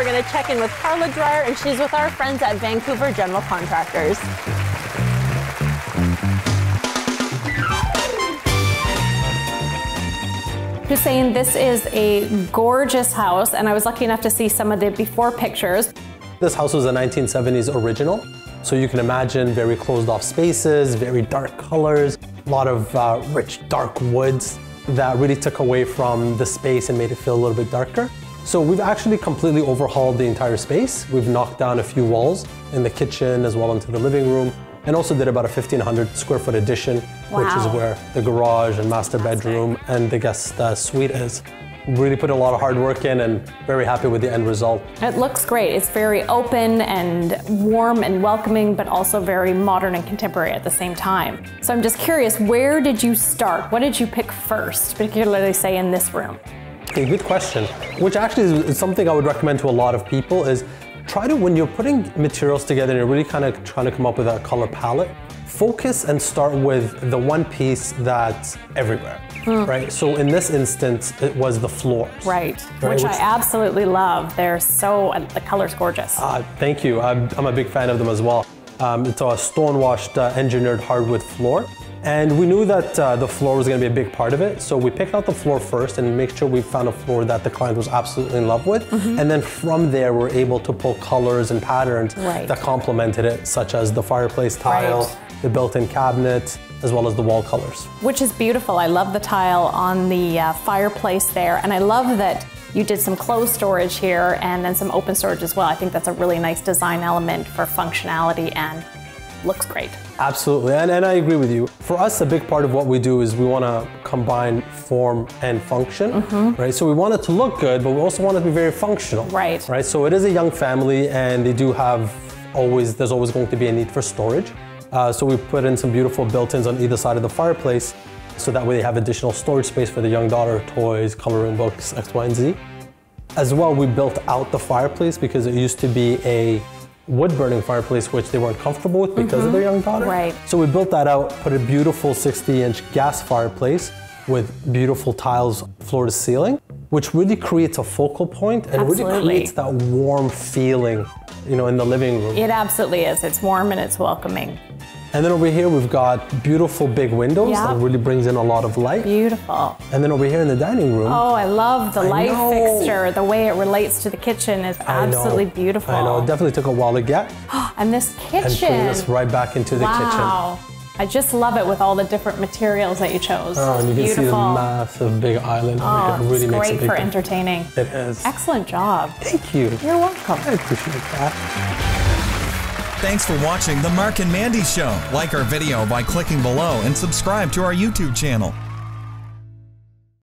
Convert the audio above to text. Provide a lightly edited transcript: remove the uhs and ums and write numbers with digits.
we're going to check in with Carla Dreyer, and she's with our friends at Vancouver General Contractors. Hussein, this is a gorgeous house, and I was lucky enough to see some of the before pictures. This house was a 1970s original, so you can imagine very closed off spaces, very dark colors, a lot of rich dark woods that really took away from the space and made it feel a little bit darker. So we've actually completely overhauled the entire space. We've knocked down a few walls in the kitchen as well into the living room, and also did about a 1,500 square foot addition, which is where the garage and master bedroom and the guest suite is. Really put a lot of hard work in and very happy with the end result. It looks great. It's very open and warm and welcoming, but also very modern and contemporary at the same time. So I'm just curious, where did you start? What did you pick first, particularly say in this room? A good question, which actually is something I would recommend to a lot of people is try to, when you're putting materials together and you're really kind of trying to come up with a color palette, focus and start with the one piece that's everywhere, right? So in this instance, it was the floors. Right, which I absolutely love. They're so, the color's gorgeous. Thank you, I'm a big fan of them as well. It's a stone-washed engineered hardwood floor. And we knew that the floor was going to be a big part of it, so we picked out the floor first and make sure we found a floor that the client was absolutely in love with. And then from there, we're able to pull colors and patterns that complemented it, such as the fireplace tile, the built-in cabinet, as well as the wall colors. Which is beautiful. I love the tile on the fireplace there, and I love that you did some closed storage here and then some open storage as well. I think that's a really nice design element for functionality and looks great. Absolutely, and I agree with you. For us, a big part of what we do is we want to combine form and function, right? So we want it to look good, but we also want it to be very functional, right? So it is a young family, and they do have there's always going to be a need for storage. So we put in some beautiful built-ins on either side of the fireplace, so that way they have additional storage space for the young daughter, toys, coloring books, X, Y, and Z. As well, we built out the fireplace because it used to be a wood-burning fireplace, which they weren't comfortable with because of their young daughter. So we built that out, put a beautiful 60-inch gas fireplace with beautiful tiles floor to ceiling, which really creates a focal point and really creates that warm feeling, you know, in the living room. It absolutely is. It's warm and it's welcoming. And then over here, we've got beautiful big windows that really brings in a lot of light. Beautiful. And then over here in the dining room. Oh, I love the light fixture. The way it relates to the kitchen is absolutely beautiful. I know, it definitely took a while to get. And this kitchen. And putting this right back into the kitchen. Wow. I just love it with all the different materials that you chose. Oh, and you can see the massive big island over here. It really makes a big difference. It's great for entertaining. It is. Excellent job. Thank you. You're welcome. I appreciate that. Thanks for watching The Marc and Mandy Show. Like our video by clicking below and subscribe to our YouTube channel.